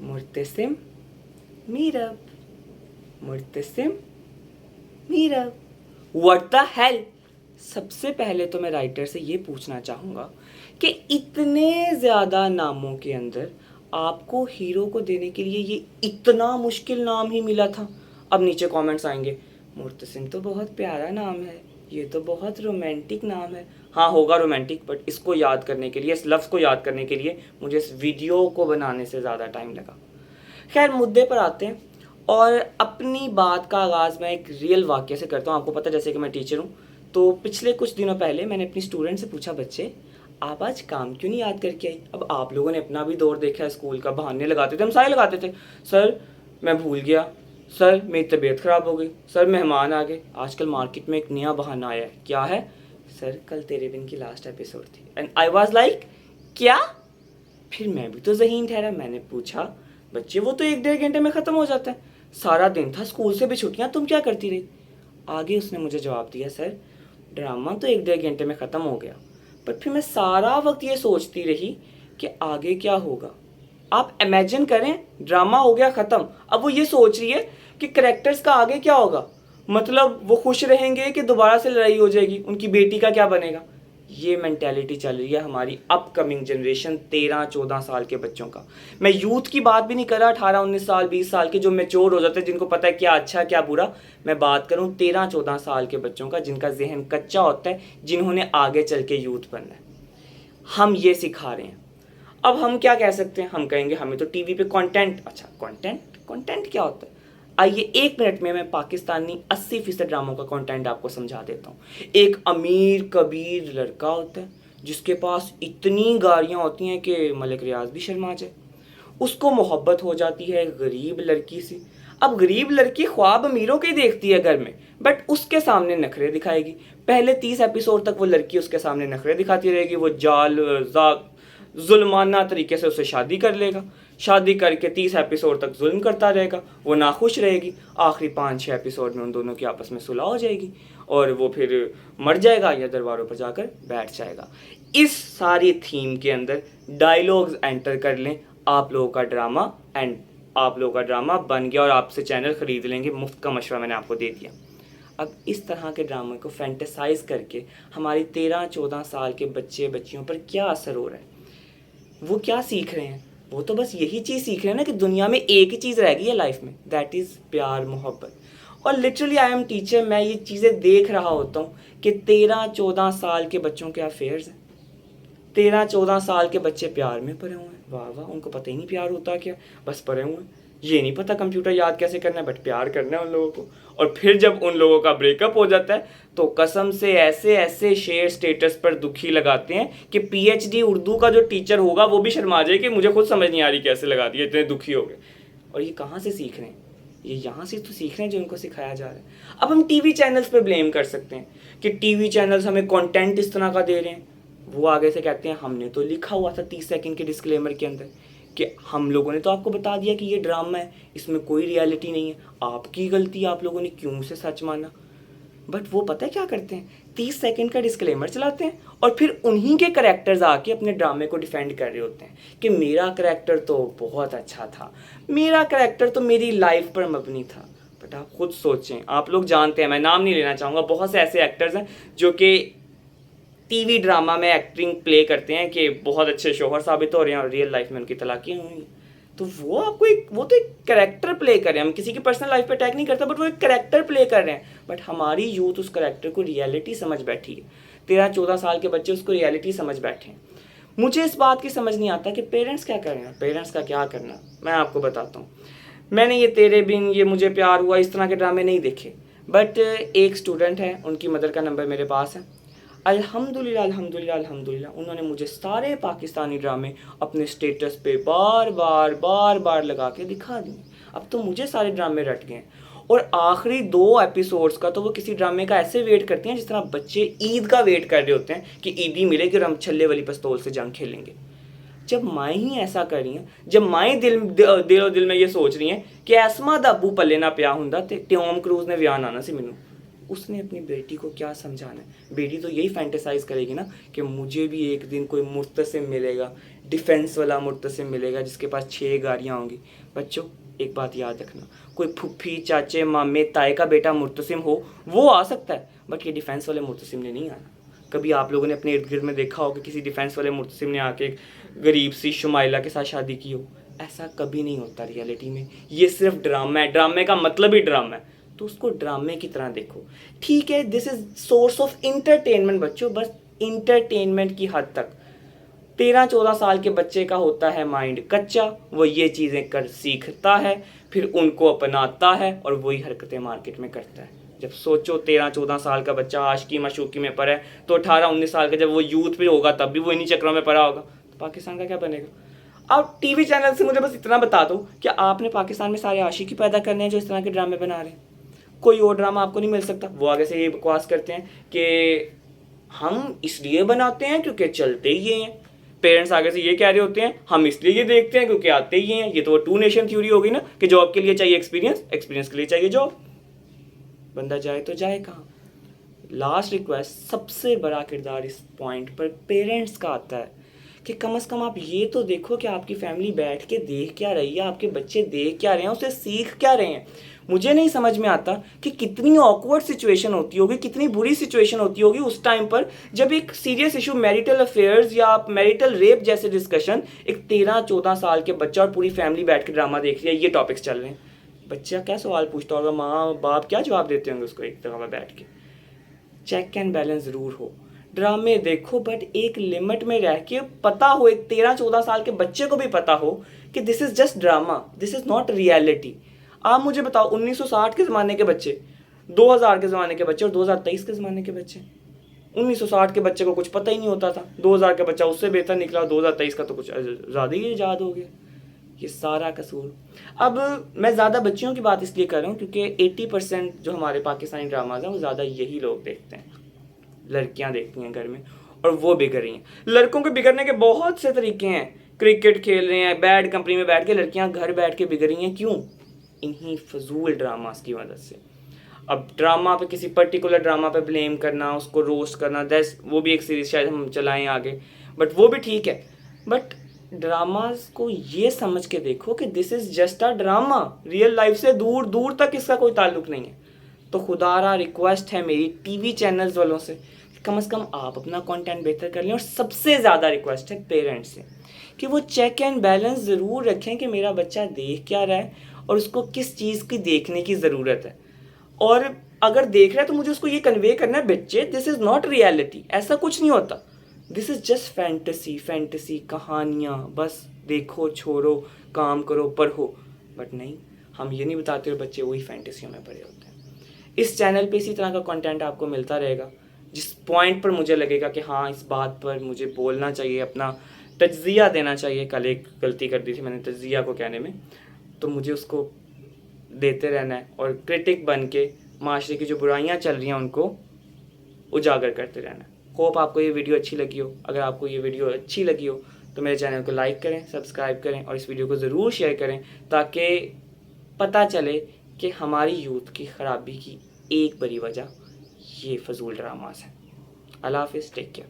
Murtasim Meerab, Murtasim Meerab. What the hell. सबसे पहले तो मैं राइटर से ये पूछना चाहूँगा कि इतने ज़्यादा नामों के अंदर आपको हीरो को देने के लिए ये इतना मुश्किल नाम ही मिला था। अब नीचे कमेंट्स आएंगे, मुर्तसिम तो बहुत प्यारा नाम है, ये तो बहुत रोमांटिक नाम है। हाँ होगा रोमांटिक, बट इसको याद करने के लिए, इस लफ्ज़ को याद करने के लिए मुझे इस वीडियो को बनाने से ज़्यादा टाइम लगा। खैर मुद्दे पर आते हैं और अपनी बात का आगाज़ मैं एक रियल वाक़ये से करता हूँ। आपको पता है जैसे कि मैं टीचर हूँ, तो पिछले कुछ दिनों पहले मैंने अपनी स्टूडेंट से पूछा, बच्चे आप आज काम क्यों नहीं याद करके आई। अब आप लोगों ने अपना भी दौर देखा है स्कूल का, बहाने लगाते थे, हम सारे लगाते थे। सर मैं भूल गया, सर मेरी तबीयत ख़राब हो गई, सर मेहमान आ गए। आजकल मार्केट में एक नया बहाना आया है, क्या है सर, कल तेरे बिन की लास्ट एपिसोड थी। एंड आई वॉज लाइक क्या। फिर मैं भी तो ज़हीन ठहरा, मैंने पूछा बच्चे वो तो 1-1.5 घंटे में ख़त्म हो जाता है, सारा दिन था, स्कूल से भी छुट्टियाँ, तुम क्या करती रही। आगे उसने मुझे जवाब दिया, सर ड्रामा तो 1-1.5 घंटे में ख़त्म हो गया, पर फिर मैं सारा वक्त ये सोचती रही कि आगे क्या होगा। आप इमेजिन करें, ड्रामा हो गया ख़त्म, अब वो ये सोच रही है कि करेक्टर्स का आगे क्या होगा। मतलब वो खुश रहेंगे कि दोबारा से लड़ाई हो जाएगी, उनकी बेटी का क्या बनेगा। ये मेंटेलिटी चल रही है हमारी अपकमिंग जनरेशन 13-14 साल के बच्चों का। मैं यूथ की बात भी नहीं कर रहा, 18-19 साल 20 साल के जो मेच्योर हो जाते हैं, जिनको पता है क्या अच्छा क्या बुरा। मैं बात करूं 13-14 साल के बच्चों का, जिनका जहन कच्चा होता है, जिन्होंने आगे चल के यूथ बनना है। हम ये सिखा रहे हैं। अब हम क्या कह सकते हैं, हम कहेंगे हमें तो टीवी पे कंटेंट, अच्छा कंटेंट क्या होता है। आइए 1 मिनट में मैं पाकिस्तानी 80% ड्रामों का कंटेंट आपको समझा देता हूँ। एक अमीर कबीर लड़का होता है जिसके पास इतनी गाड़ियाँ होती हैं कि मलिक रियाज भी शर्मा जाए। उसको मोहब्बत हो जाती है गरीब लड़की से। अब गरीब लड़की ख्वाब अमीरों के ही देखती है घर में, बट उसके सामने नखरे दिखाएगी। पहले 30 एपिसोड तक वो लड़की उसके सामने नखरे दिखाती रहेगी, वो जुल्माना तरीके से उसे शादी कर लेगा, शादी करके 30 एपिसोड तक जुल्म करता रहेगा, वो नाखुश रहेगी। आखिरी 5-6 एपिसोड में उन दोनों की आपस में सुलह हो जाएगी और वो फिर मर जाएगा या दरबारों पर जाकर बैठ जाएगा। इस सारी थीम के अंदर डायलॉग्स एंटर कर लें, आप लोगों का ड्रामा एंड आप लोगों का ड्रामा बन गया और आपसे चैनल खरीद लेंगे। मुफ्त का मशवरा मैंने आपको दे दिया। अब इस तरह के ड्रामे को फैंटेसाइज करके हमारी 13-14 साल के बच्चे बच्चियों पर क्या असर हो रहा है, वो क्या सीख रहे हैं। वो तो बस यही चीज़ सीख रहे हैं ना कि दुनिया में एक ही चीज़ रह गई है लाइफ में, दैट इज़ प्यार मोहब्बत। और लिटरली आई एम टीचर, मैं ये चीज़ें देख रहा होता हूँ कि 13-14 साल के बच्चों के अफेयर्स हैं। 13-14 साल के बच्चे प्यार में पड़े हुए हैं, वाह वाह, उनको पता ही नहीं प्यार होता क्या, बस पड़े हुए हैं। ये नहीं पता कंप्यूटर याद कैसे करना है, बट प्यार करना है उन लोगों को। और फिर जब उन लोगों का ब्रेकअप हो जाता है तो कसम से ऐसे ऐसे शेयर स्टेटस पर दुखी लगाते हैं कि पीएचडी उर्दू का जो टीचर होगा वो भी शर्मा जाए कि मुझे खुद समझ नहीं आ रही कैसे लगा दिया, इतने दुखी हो गए। और ये कहाँ से सीख रहे हैं, ये यहाँ से तो सीख रहे हैं जो इनको सिखाया जा रहा है। अब हम टीवी चैनल्स पे ब्लेम कर सकते हैं कि टीवी चैनल्स हमें कंटेंट इस तरह का दे रहे हैं। वो आगे से कहते हैं हमने तो लिखा हुआ था 30 सेकंड के डिस्क्लेमर के अंदर कि हम लोगों ने तो आपको बता दिया कि ये ड्रामा है, इसमें कोई रियलिटी नहीं है, आपकी गलती, आप लोगों ने क्यों उसे सच माना। बट वो पता है क्या करते हैं, 30 सेकंड का डिस्क्लेमर चलाते हैं और फिर उन्हीं के करेक्टर्स आके अपने ड्रामे को डिफेंड कर रहे होते हैं कि मेरा करेक्टर तो बहुत अच्छा था, मेरा करेक्टर तो मेरी लाइफ पर मबनी था। बट आप खुद सोचें, आप लोग जानते हैं, मैं नाम नहीं लेना चाहूँगा, बहुत से ऐसे एक्टर्स हैं जो कि टीवी ड्रामा में एक्टिंग प्ले करते हैं कि बहुत अच्छे शोहर साबित हो रहे हैं और रियल लाइफ में उनकी तलाक़ें हुई। तो वो आपको वो तो एक करेक्टर प्ले कर रहे हैं, हम किसी की पर्सनल लाइफ पे अटैक नहीं करता, बट वो एक करेक्टर प्ले कर रहे हैं। बट हमारी यूथ उस करेक्टर को रियलिटी समझ बैठी है, 13-14 साल के बच्चे उसको रियलिटी समझ बैठे हैं। मुझे इस बात की समझ नहीं आता कि पेरेंट्स क्या कर रहे हैं, पेरेंट्स का क्या करना। मैं आपको बताता हूँ, मैंने ये तेरे बिन, ये मुझे प्यार हुआ, इस तरह के ड्रामे नहीं देखे, बट एक स्टूडेंट है, उनकी मदर का नंबर मेरे पास है। अल्हम्दुलिल्लाह अल्हम्दुलिल्लाह अल्हम्दुलिल्लाह उन्होंने मुझे सारे पाकिस्तानी ड्रामे अपने स्टेटस पे बार बार लगा के दिखा दिए। अब तो मुझे सारे ड्रामे रट गए और आखिरी 2 एपिसोड्स का तो वो किसी ड्रामे का ऐसे वेट करती हैं जिस तरह बच्चे ईद का वेट कर रहे होते हैं कि ईदी मिलेगी और हम छल्ले वाली पिस्तौल से जंग खेलेंगे। जब माएँ ही ऐसा कर रही हैं, जब माएँ दिल में ये सोच रही हैं कि एस्मा दा अबू पल्ले ना पिया हुंदा ते टॉम क्रूज ने विआह ना सी मैनू, उसने अपनी बेटी को क्या समझाना है? बेटी तो यही फैंटेसाइज करेगी ना कि मुझे भी एक दिन कोई मुर्तसिम मिलेगा, डिफेंस वाला मुर्तसिम मिलेगा जिसके पास 6 गाड़ियाँ होंगी। बच्चों एक बात याद रखना, कोई फुफ्फी, चाचे, मामे, ताए का बेटा मुर्तसिम हो वो आ सकता है, बट ये डिफेंस वाले मुर्तसिम ने नहीं आना। कभी आप लोगों ने अपने इर्द गिर्द में देखा हो कि किसी डिफेंस वाले मुर्तसिम ने आके एक गरीब सी शुमाइला के साथ शादी की हो? ऐसा कभी नहीं होता रियलिटी में। ये सिर्फ ड्रामा है, ड्रामे का मतलब ही ड्रामा है, तो उसको ड्रामे की तरह देखो। ठीक है, this is source of entertainment बच्चों, बस इंटरटेनमेंट की हद तक। 13-14 साल के बच्चे का होता है माइंड कच्चा, वो ये चीज़ें कर सीखता है, फिर उनको अपनाता है और वही हरकतें मार्केट में करता है। जब सोचो 13-14 साल का बच्चा आशिकी माशूकी में पड़ा है, तो 18-19 साल का जब वो यूथ पे होगा तब भी वो इन्हीं चक्रों में पड़ा होगा, तो पाकिस्तान का क्या बनेगा? आप टीवी चैनल से मुझे बस इतना बता दो कि आपने पाकिस्तान में सारे आशिकी पैदा करने हैं जो इस तरह के ड्रामे बना रहे हैं? कोई और ड्रामा आपको नहीं मिल सकता। वो आगे से ये बकवास करते हैं कि हम इसलिए बनाते हैं क्योंकि चलते ही ये हैं। पेरेंट्स आगे से ये कह रहे होते हैं हम इसलिए ये देखते हैं क्योंकि आते ही हैं। ये तो टू नेशन थ्योरी होगी ना कि जॉब के लिए चाहिए एक्सपीरियंस, एक्सपीरियंस के लिए चाहिए जॉब। बंदा जाए तो जाए कहाँ? लास्ट रिक्वेस्ट, सबसे बड़ा किरदार इस पॉइंट पर पेरेंट्स का आता है कि कम से कम आप ये तो देखो कि आपकी फैमिली बैठ के देख क्या रही है, आपके बच्चे देख क्या रहे हैं, उसे सीख क्या रहे हैं। मुझे नहीं समझ में आता कि कितनी ऑकवर्ड सिचुएशन होती होगी, कितनी बुरी सिचुएशन होती होगी उस टाइम पर जब एक सीरियस इशू मैरिटल अफेयर्स या मैरिटल रेप जैसे डिस्कशन, एक 13-14 साल के बच्चा और पूरी फैमिली बैठ के ड्रामा देख रही है, ये टॉपिक्स चल रहे हैं। बच्चा क्या सवाल पूछता होगा, माँ बाप क्या जवाब देते होंगे उसको एक जगह बैठ के। चेक एंड बैलेंस ज़रूर हो, ड्रामे देखो बट एक लिमिट में रह के, पता हो एक 13-14 साल के बच्चे को भी पता हो कि this is just drama, this is not reality. आप मुझे बताओ 1960 के ज़माने के बच्चे, 2000 के ज़माने के बच्चे और 2023 के ज़माने के बच्चे। 1960 के बच्चे को कुछ पता ही नहीं होता था, 2000 का बच्चा उससे बेहतर निकला, 2023 का तो कुछ ज़्यादा ही ईजाद हो गया। ये सारा कसूर। अब मैं ज़्यादा बच्चियों की बात इसलिए कर रहा हूँ क्योंकि 80% जो हमारे पाकिस्तानी ड्रामाज हैं वो ज़्यादा यही लोग देखते हैं, लड़कियां देखती हैं घर में, और वो बिगड़ रही हैं। लड़कों के बिगड़ने के बहुत से तरीके हैं, क्रिकेट खेल रहे हैं, बैड कंपनी में बैठ के, लड़कियां घर बैठ के बिगड़ रही हैं। क्यों? इन्हीं फजूल ड्रामास की मदद से। अब ड्रामा पे, किसी पर्टिकुलर ड्रामा पे ब्लेम करना, उसको रोस्ट करना, दैट्स, वो भी एक सीरीज शायद हम चलाएं आगे, बट वो भी ठीक है। बट ड्रामास को ये समझ के देखो कि this is just a drama, real life से दूर दूर तक इसका कोई ताल्लुक नहीं है। तो खुदारा रिक्वेस्ट है मेरी टीवी चैनल्स वालों से, कम से कम आप अपना कंटेंट बेहतर कर लें। और सबसे ज़्यादा रिक्वेस्ट है पेरेंट्स से कि वो चेक एंड बैलेंस ज़रूर रखें कि मेरा बच्चा देख क्या रहा है और उसको किस चीज़ की देखने की ज़रूरत है। और अगर देख रहा है तो मुझे उसको ये कन्वे करना है, बच्चे दिस इज़ नॉट रियलिटी, ऐसा कुछ नहीं होता, दिस इज़ जस्ट फैंटेसी कहानियाँ, बस देखो, छोड़ो, काम करो, पढ़ो। बट नहीं, हम ये नहीं बताते, बच्चे वही फैंटेसियों में पड़े होते हैं। इस चैनल पे इसी तरह का कंटेंट आपको मिलता रहेगा। जिस पॉइंट पर मुझे लगेगा कि हाँ इस बात पर मुझे बोलना चाहिए, अपना तज्जिया देना चाहिए, कल एक गलती कर दी थी मैंने तज्जिया को कहने में, तो मुझे उसको देते रहना है और क्रिटिक बन के माशरे की जो बुराइयाँ चल रही हैं उनको उजागर करते रहना है। होप आपको ये वीडियो अच्छी लगी हो। अगर आपको ये वीडियो अच्छी लगी हो तो मेरे चैनल को लाइक करें, सब्सक्राइब करें और इस वीडियो को ज़रूर शेयर करें ताकि पता चले कि हमारी यूथ की ख़राबी की एक बड़ी वजह ये फजूल ड्रामास है। अल्लाह हाफ़िज़, टेक केयर।